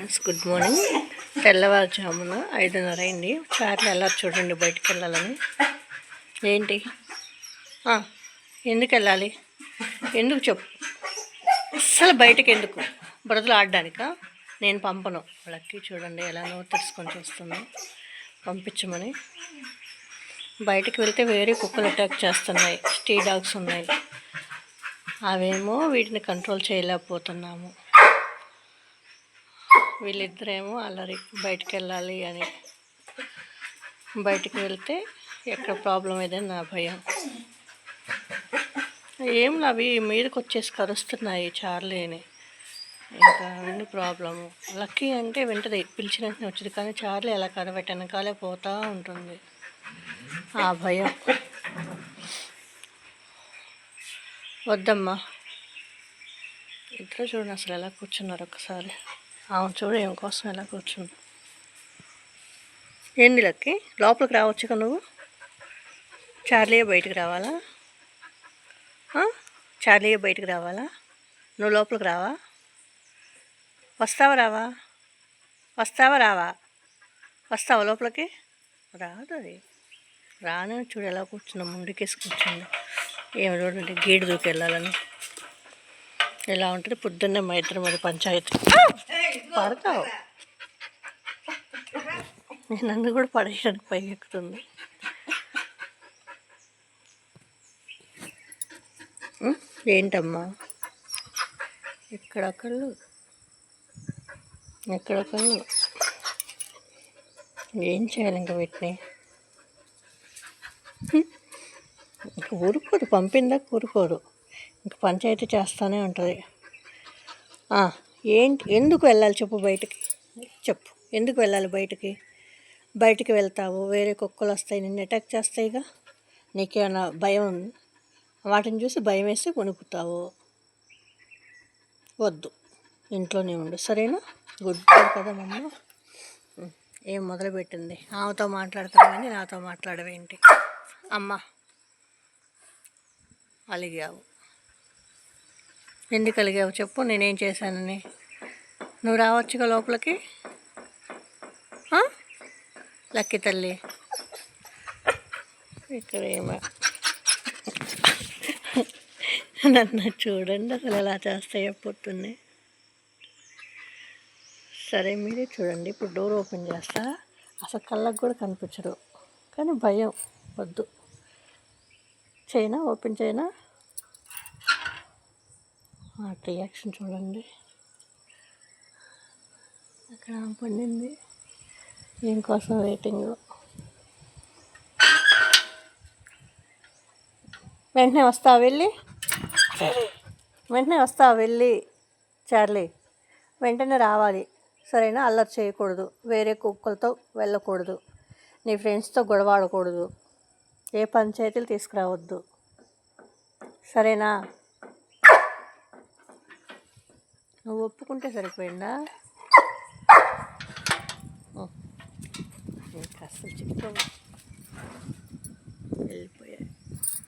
Friends, good morning. తెల్లవారుజామున 5:30 అయింది. చార్లు ఎలా చూడండి, బయటికి వెళ్ళాలని. ఏంటి ఎందుకు వెళ్ళాలి? ఎందుకు చెప్పు? అస్సలు బయటకు ఎందుకు? బురదలు ఆడడానికా? నేను పంపను. వాళ్ళకి చూడండి ఎలా నోరు తెరుచుకొని చూస్తున్నాను. పంపించమని. బయటకు వెళ్తే వేరే కుక్కలు అటాక్ చేస్తున్నాయి. స్ట్రీ డాగ్స్ ఉన్నాయి. అవేమో వీటిని కంట్రోల్ చేయలేకపోతున్నాము. వీళ్ళిద్దరేమో అల్లరి, బయటికి వెళ్ళాలి అని. బయటికి వెళ్తే ఎక్కడ ప్రాబ్లం ఏదని నా భయం. ఏం అవి మీదకి వచ్చేసి కరుస్తున్నాయి చార్లీని. ఇంకా అన్ని ప్రాబ్లము. లక్కీ అంటే వెంటనే పిలిచిన వెంటనే వచ్చింది, కానీ చార్లీ ఎలా వెనకాలే పోతూ ఉంటుంది. ఆ భయం. వద్దమ్మా. ఇద్దరు చూడండి అసలు ఎలా కూర్చున్నారు ఒకసారి. అవును చూడు, ఏం కోసం ఎలా కూర్చుంది. ఏంది లక్కి? లోపలికి రావచ్చుగా నువ్వు. చార్లీ బయటికి రావాలా? చార్లీ బయటికి రావాలా? నువ్వు లోపలికి రావా? వస్తావా రావా? వస్తావా రావా? వస్తావా లోపలికి? రాదు అది. రానే చూడు ఎలా కూర్చుందో, ముందుకేసి కూర్చుంది. ఏమి చూడండి, గేటు దూకి వెళ్ళాలని ఎలా ఉంటుంది. పొద్దున్నే మా ఇద్దరు మరి పంచాయతీ. పడతావు. నన్ను కూడా పడేయడానికి పైకి ఎక్కుతుంది. ఏంటమ్మా? ఎక్కడొకళ్ళు ఏం చేయాలి ఇంకా వీటిని? ఇంక ఊరుకోరు, పంపిందా ఊరుకోరు. ఇంక పంచాయతీ చేస్తూనే ఉంటుంది. ఏంటి, ఎందుకు వెళ్ళాలి చెప్పు బయటికి? చెప్పు, ఎందుకు వెళ్ళాలి బయటికి? బయటికి వెళ్తావు, వేరే కుక్కలు వస్తాయి, నిన్ను అటాక్ చేస్తాయిగా. నీకేమైనా భయం ఉంది? వాటిని చూసి భయం వేసి వణుకుతావు. వద్దు, ఇంట్లోనే ఉండు, సరేనా? గుడ్ కదా మమ్మ. ఏం మొదలుపెట్టింది? ఆమెతో మాట్లాడుతున్నామని నాతో మాట్లాడవేంటి? అమ్మ అలిగావు. ఎందుకు అలిగావు చెప్పు? నేనేం చేశానని? నువ్వు రావచ్చుగా లోపలికి. లక్కీ తల్లి ఇక్కడ ఏమో నన్ను చూడండి అసలు ఎలా చేస్తాయో పొద్దున్నే. సరే మీరే చూడండి. ఇప్పుడు డోర్ ఓపెన్ చేస్తా, అసలు కళ్ళకు కూడా కనిపించరు, కానీ భయం. వద్దు. చేయనా? ఓపెన్ చేయనా? రియాక్షన్ చూడండి. అక్కడ పండింది. ఏం కోసం వెయిటింగ్. వెంటనే వస్తావా వెళ్ళి? వెంటనే వస్తావా వెళ్ళి? చార్లీ వెంటనే రావాలి, సరేనా? అల్లరి చేయకూడదు, వేరే కుక్కలతో వెళ్ళకూడదు, నీ ఫ్రెండ్స్తో గొడవ ఆడకూడదు, ఏ పంచాయతీలు తీసుకురావద్దు, సరేనా? నువ్వు ఒప్పుకుంటే సరిపోయిందా? ఇంకా అసలు చెప్తావు. వెళ్ళిపోయాయి.